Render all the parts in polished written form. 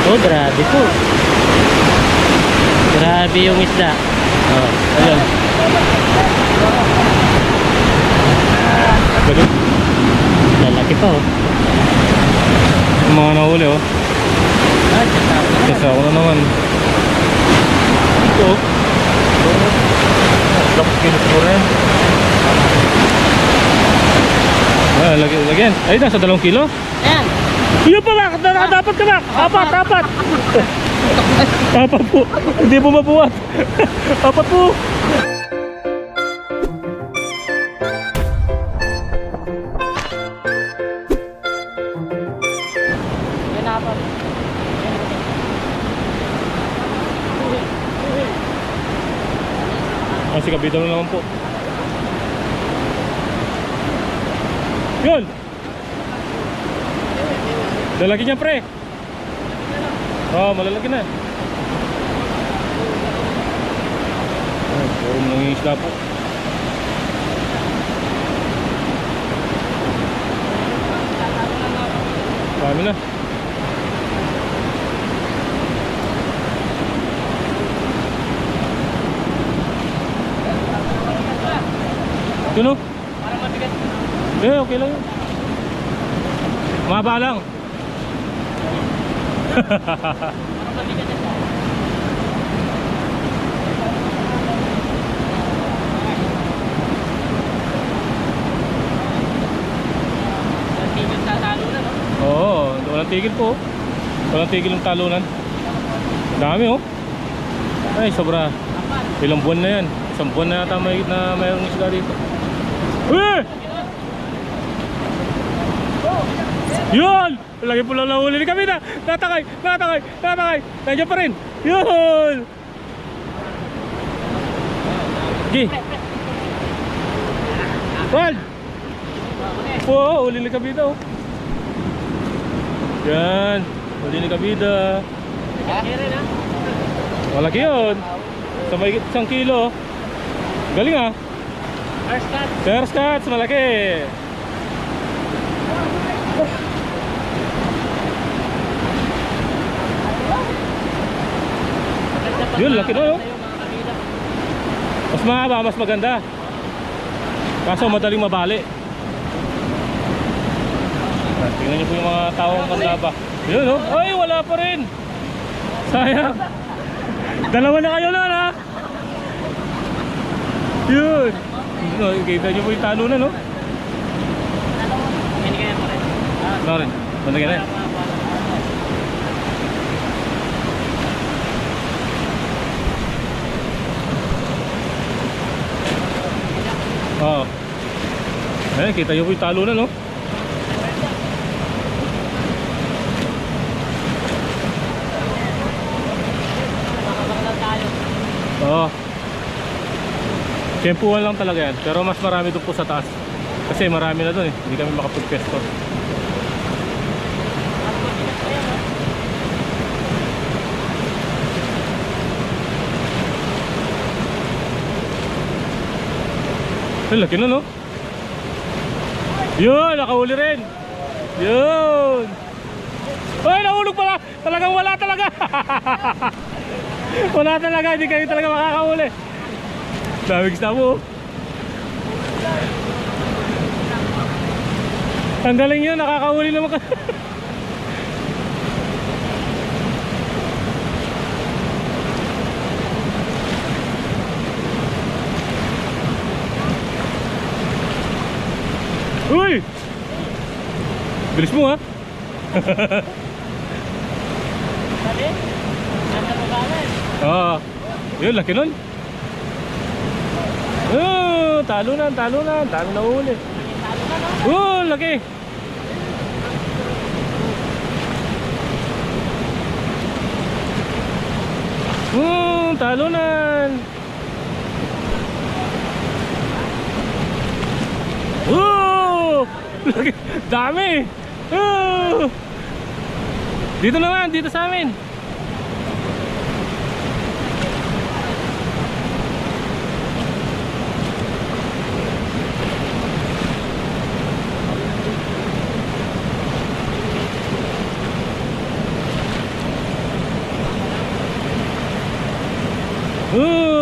Oh, grabe po. Grabe yung isda. Oh, ayun. Lalaki pa oh. Yung mga nahuli oh. Kasama na naman. Ito. Dapat kilo siguro yan. Lagyan. Ay, nasa 2 kilo? Ayan. Iyo pa bak! Dapat ka bak! Apat! Apat po! Hindi po mabuhat! Apat po! Yan apat. Kasi kabida mo naman po. Yun! Lalaki niya pre! Oh, malalaki na. Puro mo lang yung isda po. Dami na. Yun o? Parang mabigat. Eh, okay lang yun. Maba lang. Parang mabigat yan. Tigil sa talunan, no? Oo, walang tigil po. Walang tigil ng talunan. Dami oh. Ay, sobra. Ilang buwan na yan. Isang buwan na yata mayroong isda dito. Eh! Yun! Lagi po lang nahuli kami na. Natakay! Nandiyan pa rin. Yun! Gi! Wal! Oo, huli ni kabida oh. Yan! Huli ni kabida. Malaki yun. Sa may 1 kilo. Galing ah. First cut, malaki. Yun, laki na yun. Mas mahaba, mas maganda. Kaso madaling mabali. Tingnan niyo po yung mga tawang kandaba. Yun oh. Ay, wala pa rin. Sayang. Dalawa na kayo na ha. Yun. Kita niyo po yung talunan no. Sorry. Banda ka na. Oo. Ayan, kita niyo po yung talunan no. Oo. Tempuhan lang talaga yan. Pero mas marami doon po sa taas. Kasi marami na doon eh. Hindi kami makapag-pesto. Ay, laki na no. Yun, nakahuli rin. Yun. Ay, nahulog pala. Talagang wala talaga. Wala talaga, hindi kayo talaga makakahuli. Daming isda mo. Ang galing yun, nakakahuli naman ka. Uy! Bilis mo ha. Oo. Yun, laki nun. Oh, talunan. Dami na huli. Oh, laki. Talunan. Oh, laki. Dami. Oh. Dito naman, dito sa amin.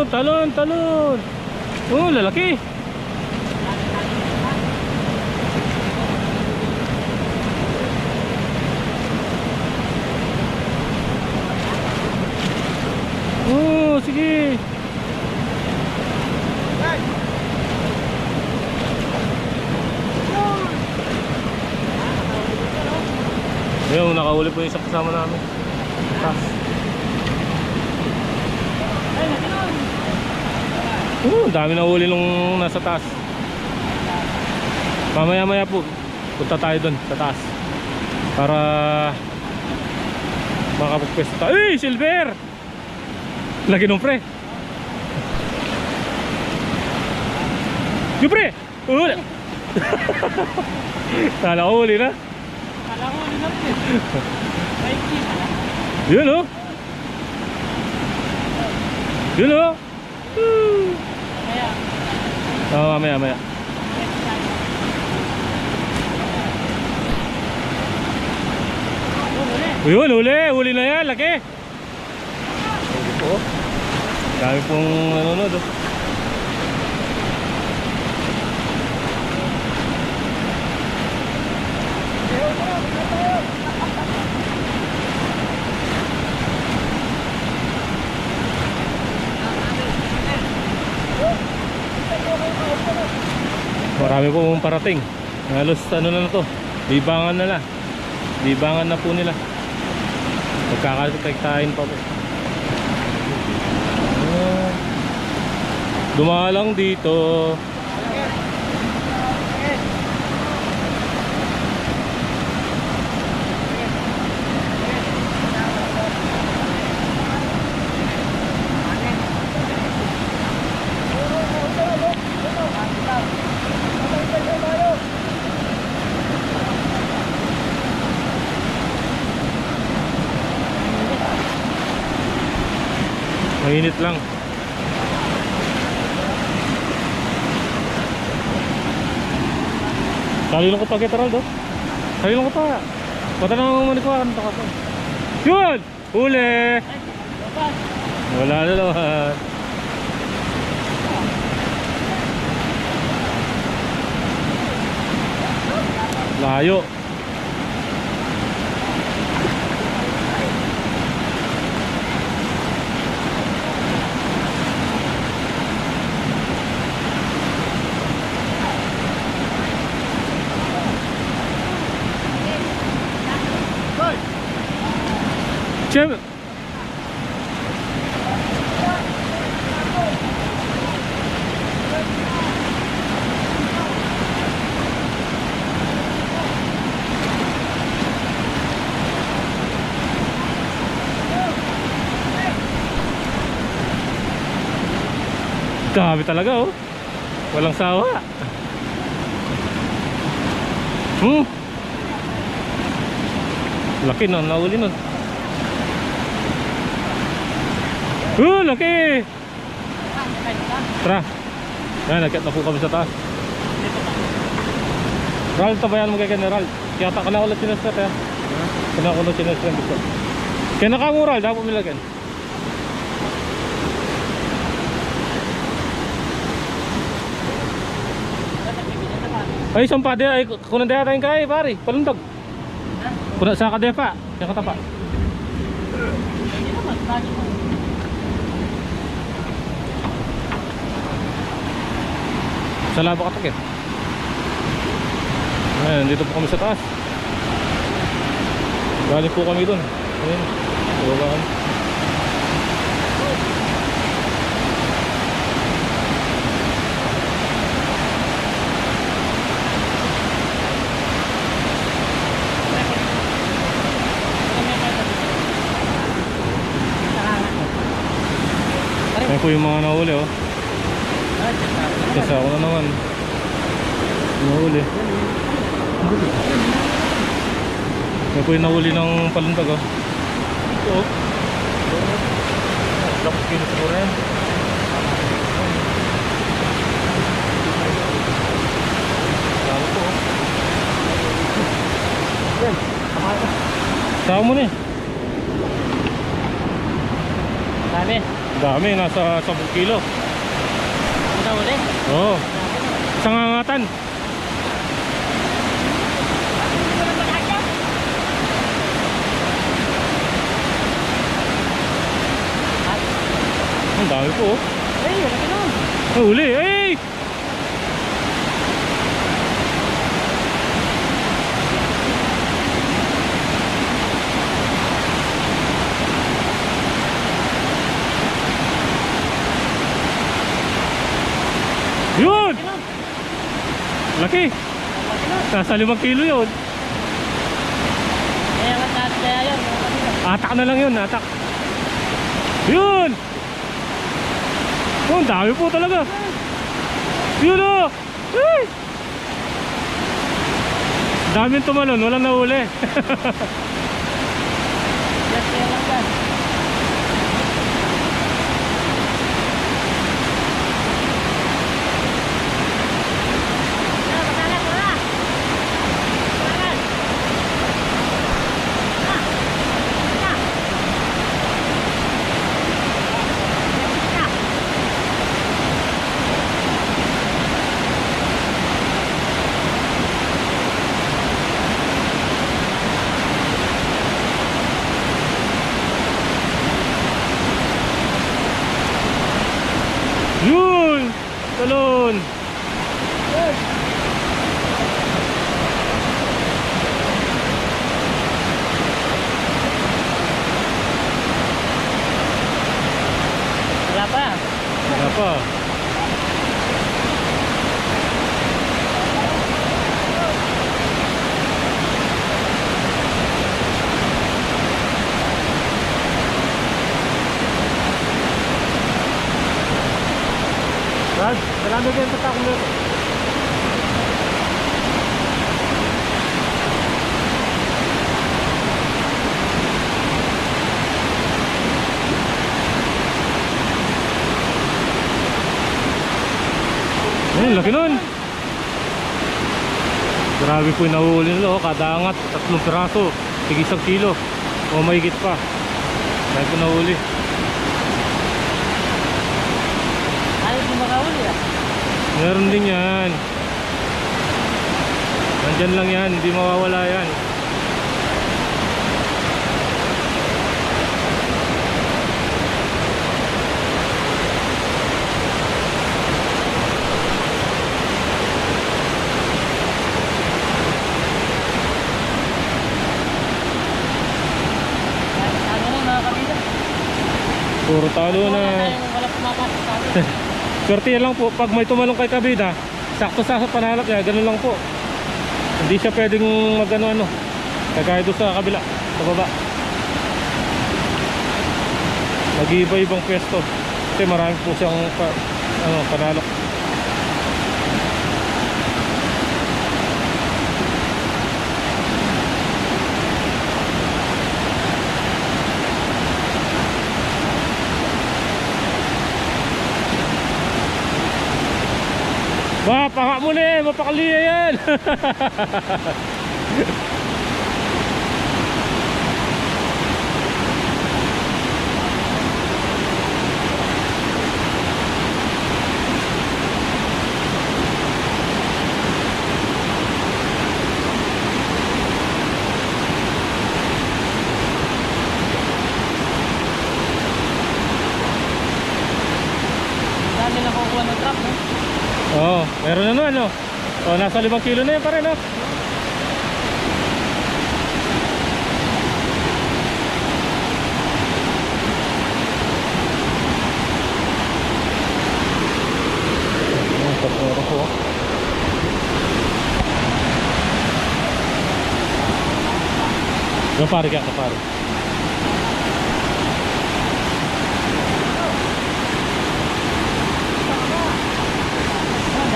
Talon, talon. Oh, lalaki. Oh, sige. Ayun, nakahuli po yung isang kasama namin. Tas. Dami na huli nung nasa taas. Mamaya-maya po punta tayo dun sa taas para makapagpwesto tayo. Uy! Silver! Lagi nung pre. Yung pre! Huli! Kala ko huli na. Kala ko ano na rin eh. Maiksi pala. Yun oh. Yun oh. Kaya, Oo, mamaya. Yun, huli na yan, laki. Huli po. Dami pong nanonood oh. Marami pong parating. Halos ano na to, libangan na la. Libangan na po nila. Magkakakitain pa po. Dumalang dito. Mainit lang. Salilong ko pa kay Teraldo. Salilong ko pa. Pata nang manikuhan to ka. Yun! Huli! Wala na naman. Layo. Siyempre. Dami talaga oh. Walang sawa. Laki no, nahuli nun. Laki! Tara. Yan, nagkat na po kami sa taas. Ral, tabayan mo kay General. Kaya ta kana ulit sinastat ya. Kana ulit sinastat gusto. Kaya nakamural, dapat milagyan. Ay, sampade ay kunan daya tayong kay pare, palundog. Kuna sa kadepa, sa katapa. hindi naman, lagi mo. Sa labo katakit. Ayan, dito po kami sa taas. Galing po kami dun. Ayan, baba kami. Ayan po yung mga nahuli oh. Kasi ako na naman nahuli. Ayan po yung nahuli ng palundag oh. Ito oh. Dapat kilo siguro yan. Lalo po oh. Saka mo na eh. Dami. Dami, nasa 10 kilo. Ito ulit. Oo. Isang angatan. Ang dami po. Ay, wala ka na. Huli. Ay! Yun! Laki! Nasa 5 kilo yun. Kaya nga natin kaya yan. Atak na lang yun, atak. Yun! Oh, ang dami po talaga. Yun o! Ay! Daming tumalon, walang nahuli. Yes, kaya lang yan. Yun! Talon! Wala pa. Wala pa. Brad, salamat din sa takulot. Ayun, laki nun. Grabe po yung nahuli nila, oh. Kada angat, 3 piraso, tig 1 kilo o mahigit pa. Dahil po nahuli. Ayaw mo makahuli ah. Meron din yan. Nandyan lang yan, hindi mawawala yan. Ano na mga kabila? Puro talo na. Wala pumapasok sa atin. Swerte yan lang po, pag may tumalong kay kabida, sakto sa panalap niya, ganun lang po. Hindi siya pwedeng mag-ano-ano. Kagaya doon sa kabila, sa baba. Nag-iiba-ibang pwesto. Kasi marami po siyang panalok. Wah, paka mo na eh, mapakaliya yan. Dami na kukuha ng trap, no? Oo, meron na naman, no? O, nasa 5 kilo na yan pa rin, no? Tapos po. Kapari ka, kapari.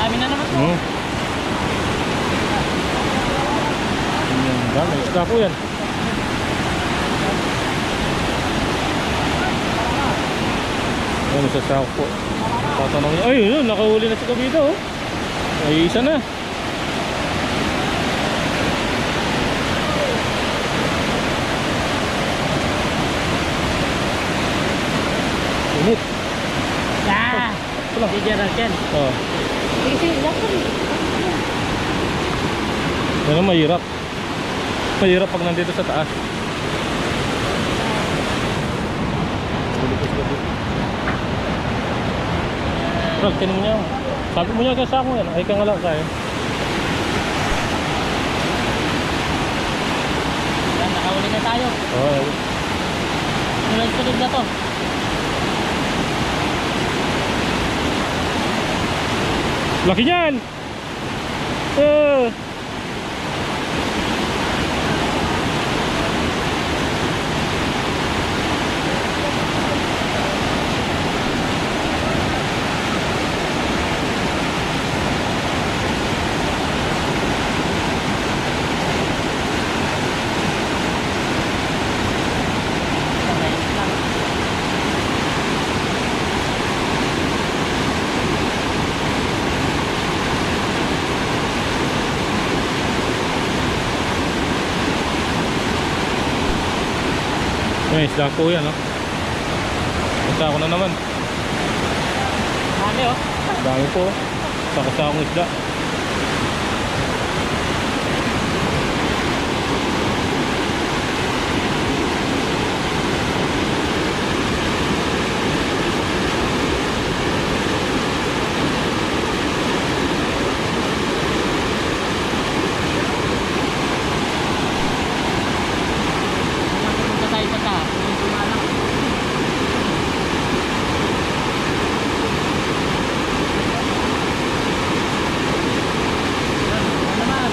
Dami na naman po. Dami, isda po yan. Ano sa sako po. Tatanong niya, ay yun, nakahuli na si kabida, oh. Ay, isa na. Yun, Init. Ah! Wala. Si Gerald yan. Oh. Kasi, lakad. Yan ang mahirap. Mahirap pag nandito sa taas. Rag, tinan mo niya. Sabi mo niya kasi ako yan. Ay ka nga lang kaya. Yan, nakahuli na tayo. Oh. Sunod-sunod na to. Laki niyan! May isda po yan, no? Punta ako na naman. Dami oh. Dami po. Sakasakong isda. Punta tayo sa taas. Yung tumalak. Ano naman?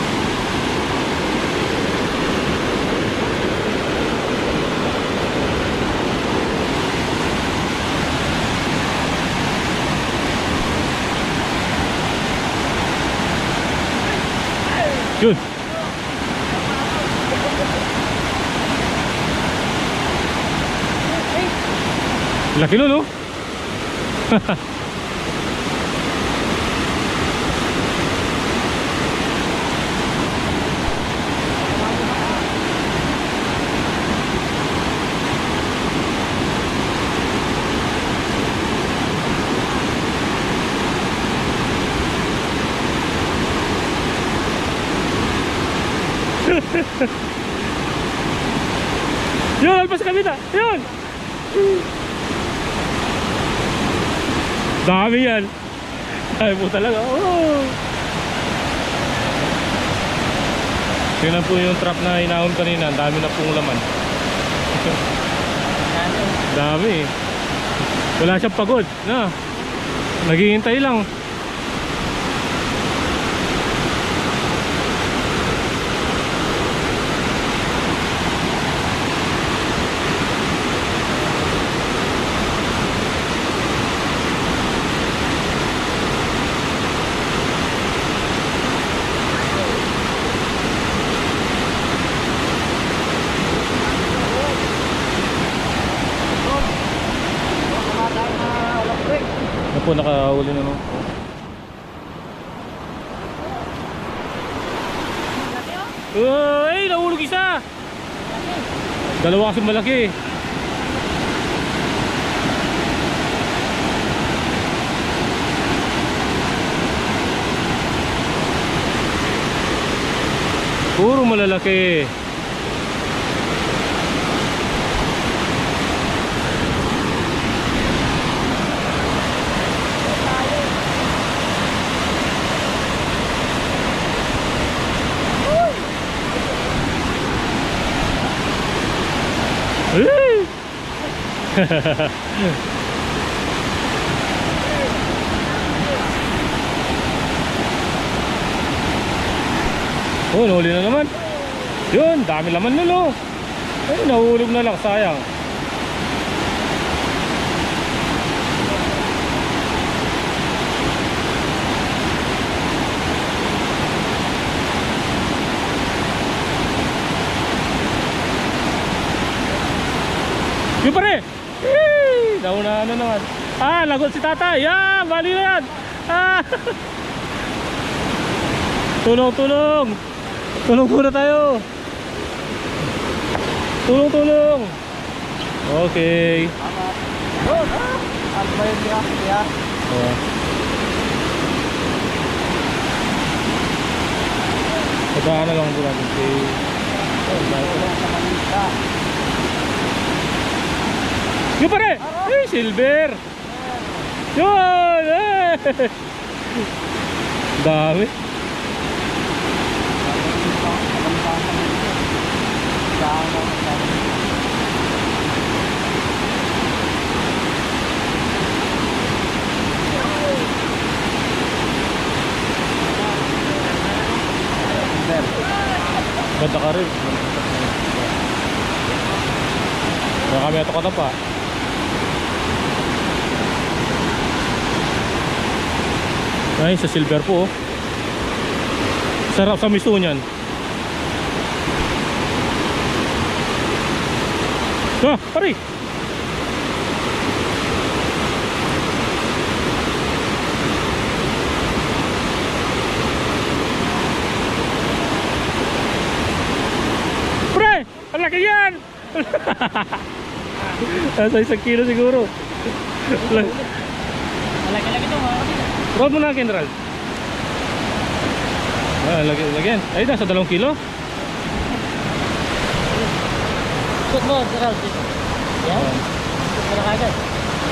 Yun! Laki nun, no? Yun, alpas kami na! Yun! Dami yan! Ay po talaga! Oh! Yun na po yung trap na inahon kanina. Dami na pong laman. Dami eh. Wala siyang pagod na. Naghihintay lang. Ano po, nakahuli na, no? Ay, nahulog isa! Dalawa kasing malaki. Puro malalaki. Oh, nahuli na naman. Yun, dami laman nun, oh. Ay, nahulog na lang, sayang. Yun pare! Nauna na naman. Ah, lagot si tatay. Ah, bali na yan. Ah. Tulong, tulong. Tulong muna tayo. Tulong, tulong. Okay. Alba yun niya. Kaya. Oo. Pagkaan na lang po natin si... Yung pare! Eh, silver! Yun! Eh! Dami! Ganda ka rin. Baka kami ato ka na pa. Ay, sa silver po oh. Sarap sa miso niyan. Ah, pare! Pre! Ang laki yan! Nasa 1 kilo siguro. Malaki-laki ito mga kapatid. Roll mo na, General. Ah, lagyan. Ay, nasa 2 kilo. Shoot mo, Gerald. Yan. Shoot mo na kagad.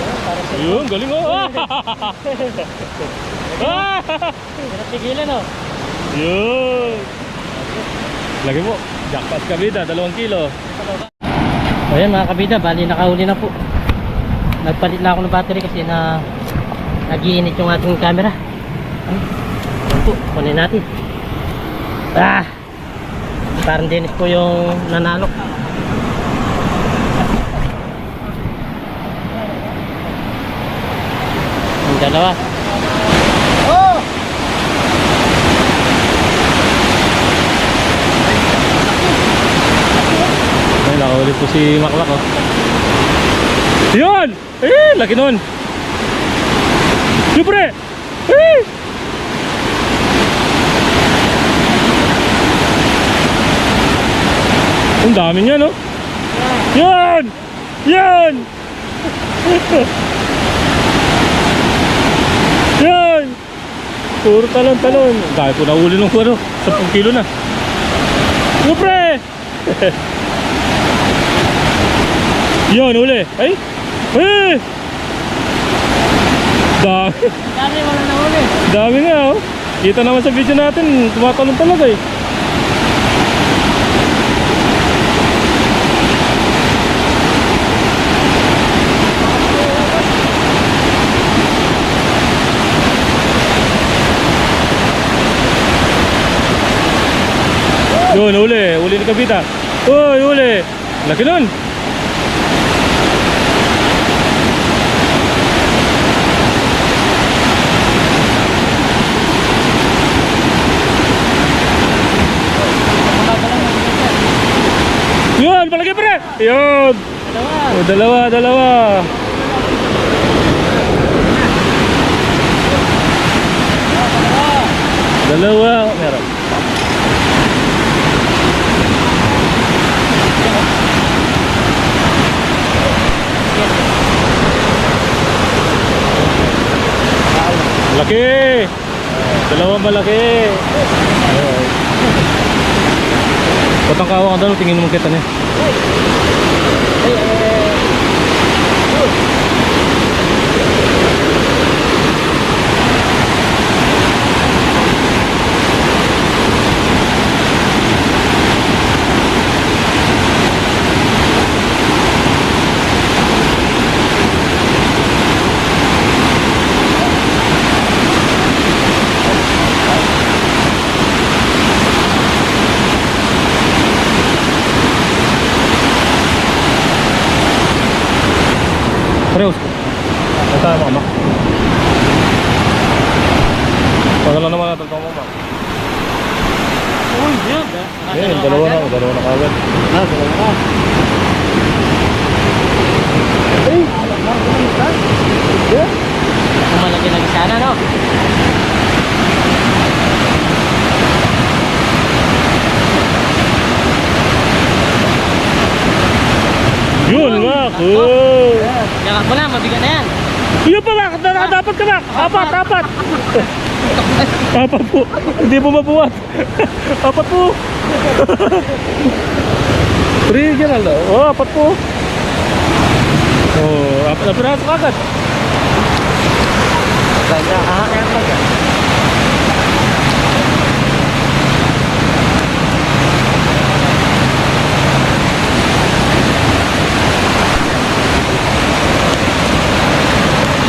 Yan, para sa Yun, galing oh. Ah! Hirap tigilan oh. Yun. Lagi mo. Jackpot kabida, 2 kilo. O yan mga kabida, bali nakahuli na po. Nagpalit na ako ng battery kasi nag-iinit yung ating camera. Yan po, kunin natin. Ah! Parang Dennis po yung nanalo. Yung dalawa. Oh! Ay, nakahuli po si Maklak oh. Yun! Eh, laki nun. Yun pre! Eh! Ang dami niya no? Yun! Yun! Yun! Puro talon-talon. Dahil po nahuli nung 10 kilo na. Yun pre! Yun, uli. Ay! Eh! Dami. Dami mo na nahuli. Dami nga oh. Kita naman sa video natin, tumatalon talaga eh. Yun, uli ni Kabita. Uy, uli. Laki nun. Yun, palagi pre. Yun. Dalawa. Oh, dalawa. Dalawa. Meron. Laki. Dalawa malaki. Patang kawa ka daw, tingin mo kita niya. Pareho. Nasaan mo, Mak? Pagala naman natin ito, Mak. Uy, yan. Ayun, dalawa na kagad. Dalawa na. Ay, malaki na sana, no? Yun, Mak! Oh! Yakap mo na, mabigat na yan. Yun pa Mac, dapat ka Mac. Apat. Apat po. Hindi po mabuhat. Apat po. Original daw. Oh, apat po. Oh, apat na piraso agad. Ganda. Kaya pag.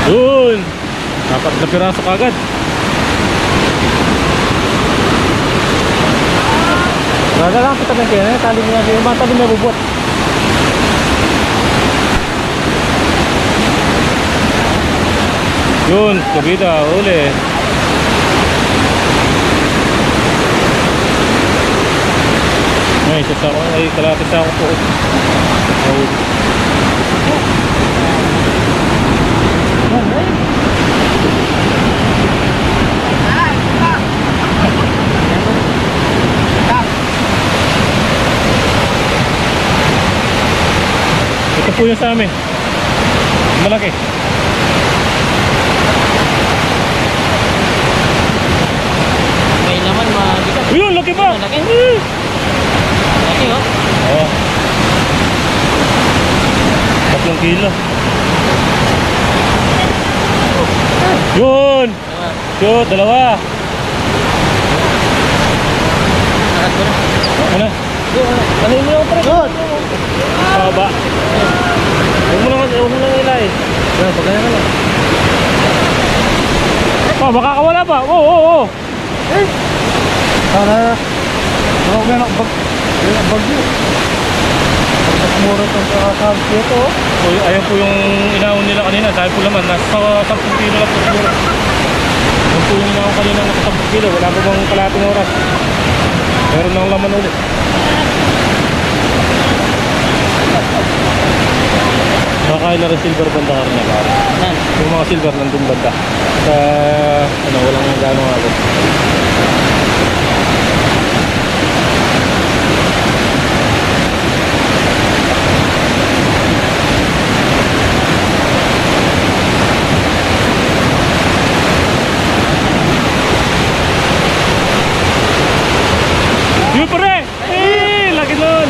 Yun. Apat na piraso agad. Baga lang kita ng kaya. Tali mo na. Yung mga tali na bubot. Yun, kabida, uli. Ay, sasako, ay kalapit ako po. Oh. Ito po yung sa amin. Malaki. May laman mabigat. Yun, laki ba? Laki. Laki oh. Oo. 3 kilo. Yun! Yun, dalawa. Ano? Ano yun yung pre? Yun! Baba. Huwag mo nang ilay. Yan, pag ganyan ka. Oh, baka kawala pa. Oo. Para huwag na bagyo. Mura itong kakakabs ito. Ayan po yung inaon nila kanina. Dahil po naman, nasa 10 kilo lang po siguro. Ayan po yung inaon kanina nasa 10 kilo. Wala po bang kalating oras. Meron ng laman ulit. Nakakain na rin silver banda ka rin na pare. Yung mga silver nandun banda. Sa ano, walang gano'ng agad. Yun pare! Eh! Laki nun!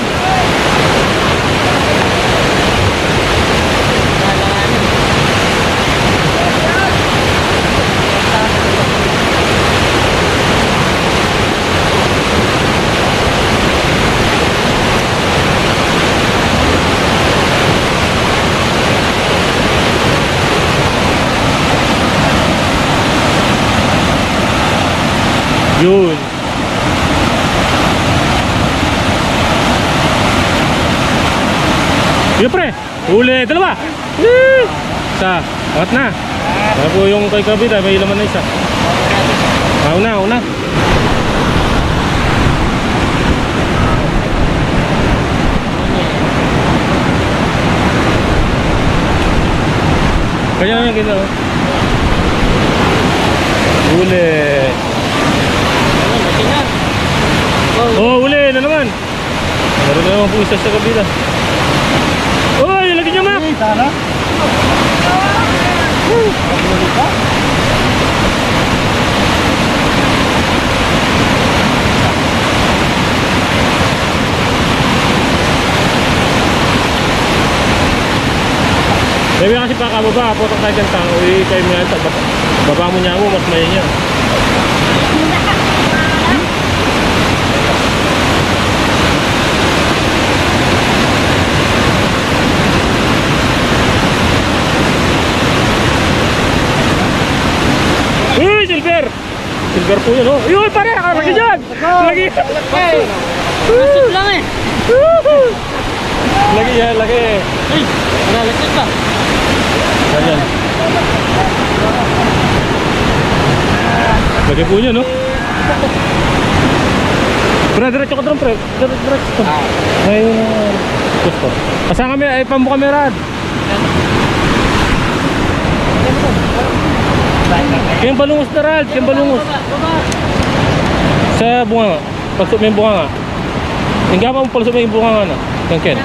Yun! Yun pre! Huli! Dalawa! Isa! Angat na! Kaya po yung kay kabida, may laman na isa. Una! Kaya yung ginawa. Huli! Oh, huli na naman! Meron na naman po isa sa kabida. Uy, lagi niya Mac! Sana? Sabi kasi pa kababa, potong tayo dyan tao. Uy, kayo mo yan. Baba mo niya mo, mas maya niya. Uy, silver! Silver po yun, oh. Uy, pare, nakalaki dyan! Lagi! Masip lang eh. Lagi yan, lagi. Ay, nalalasip ba? Ayan. Lagi po yun, no? Pre, diretso ko doon, pre. Diretso. May gusto. Kasama kami, ay pambukamerad. Kayong balungos na Rald, kayong balungos. Sa bunga nga. Pagsok mo yung bunga nga. Hingga pa mo palusok mo yung bunga nga na. Kang Ken.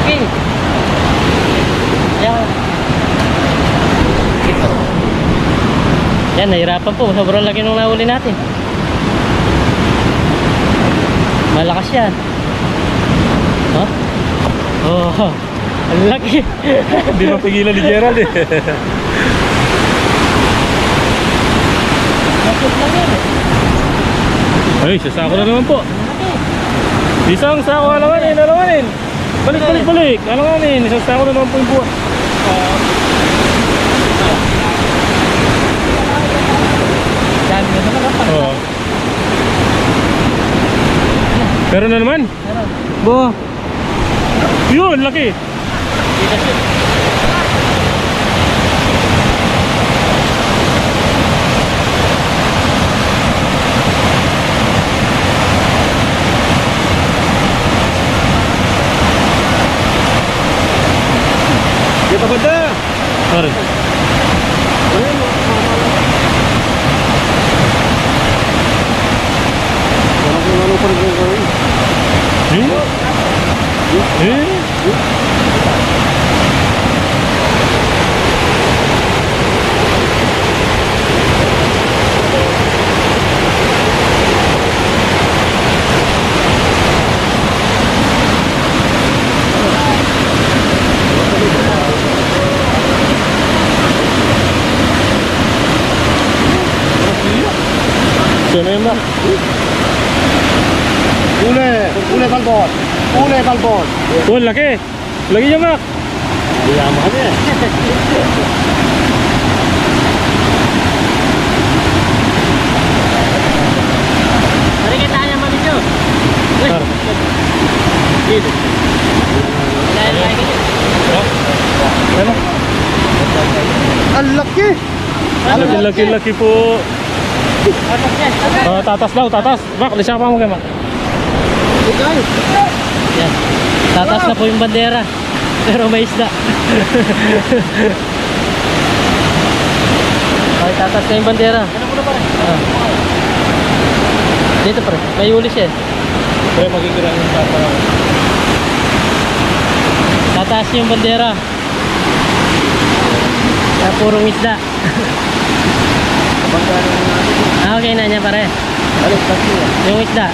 Okay. Yan. Ayan, nahirapan po. Sobrang laki nung nahuli natin. Malakas yan. Huh? Oh, ang laki. Hindi mapigilan ni Gerald eh. Bakit lang yan eh. Ay, sasako na naman po. Isang sako alanganin, alanganin. Balik, balik, balik. Alanganin, isang sako na naman po yung buwan. Dami na naman ang Oo. Pero na naman. Bo. Yun, laki. Dito ba ito? Sorry. Parang kung ano pa rin yung gawin. Sino yun ba? Ule balbon. Ule balbon. Oh, laki. Laki niya, Mac. Ayaw mo kami eh. Marikit tayo naman ito. Sorry. Dito. Dahil lagi niya. Ano? Ang laki. Laki, laki, laki po. Tatas yan. Tatas daw, tatas. Mac, lisya pa mo kayo, Mac. Yan. Tatas na po yung bandera. Pero may isda. Ay, tatas na yung bandera. Ah. Dito pa rin. May huli siya. Pero magigirang yung tata. Tataas yung bandera. Kaya purong isda. Okay na niya pare. Yung isda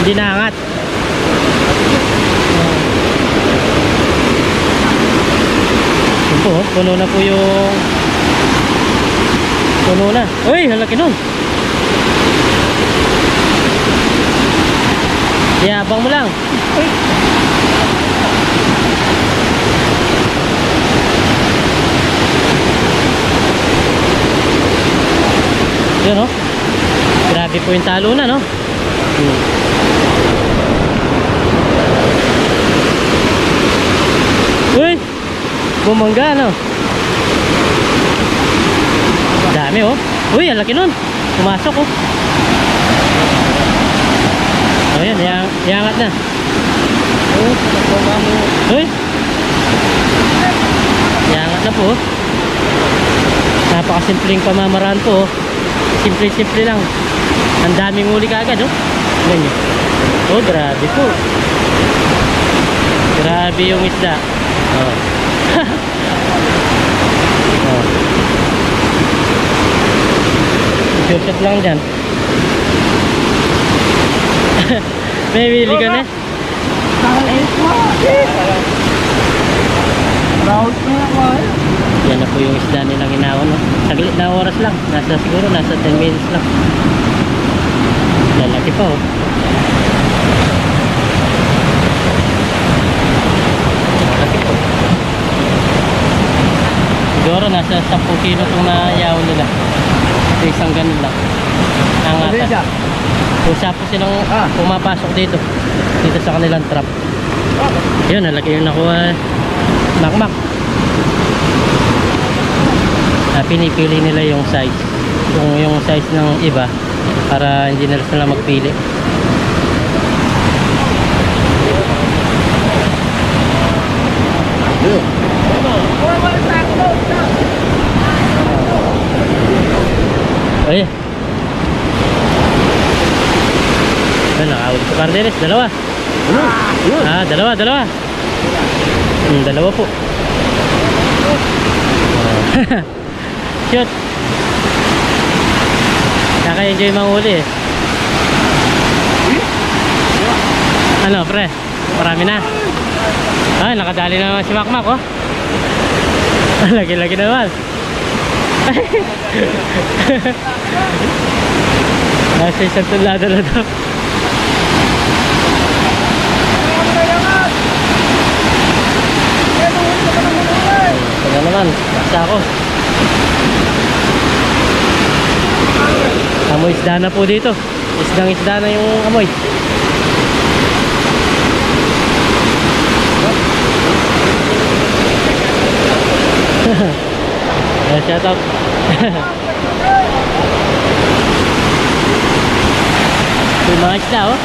hindi naangat. Yun po, puno na po yung puno na. Uy, halaki nun. Yabang mo lang. Yun no. Grabe po yung talo na no. Uy, bumangga no. Dami oh. Uy, ang laki nun. Pumasok oh. Ayan, iangat na. Uy, iangat na po. Napakasimpleng pamamaraan po. Simple-simple lang. Ang daming huli kaagad oh. Ganyan. Oh, grabe po. Grabe yung isda. Oh. Oh. Short lang dyan. May bili ka na? Yan na po yung isda nilang inawan no? Saglit na oras lang. Siguro nasa 10 minutes lang. Lalaki pa oh. Lalaki po. Siguro nasa 10 kilo itong nayaw nila. Ito isang ganun lang. Angatan. Kusa po silang pumapasok dito. Dito sa kanilang trap. Yun, nalaki yung nakuha. Makmak. Pinipili nila yung size. Yung size ng iba para hindi nila sila magpili. Ay. Ano, nakahuli sa Cardenes, dalawa. Dalawa. Dalawa po. Shoot. Naka-enjoy manghuli eh. Ano pre? Marami na. Ay, nakadali na naman si Makmak oh. Lagi-lagi naman. Nasa isang tulada na daw. Ito naman, basta ako. Amoy isda na po dito. Isdang isda na yung amoy. Shout out. May mga isda oh.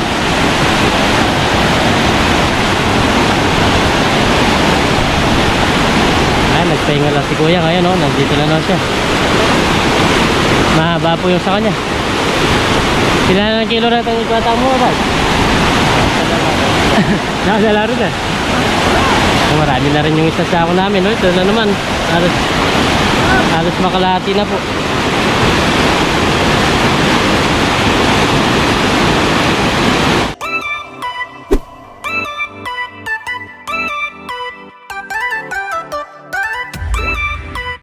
Ay, nagpahinga lang si kuya ngayon oh. Nandito na naman siya. Mahaba po yung sa kanya. Kailan ng kilo na itong ikwata mo ba? Nakasalaro na. Marami na rin yung isa sa ako namin oh. Ito na naman. Halos makalahati na po.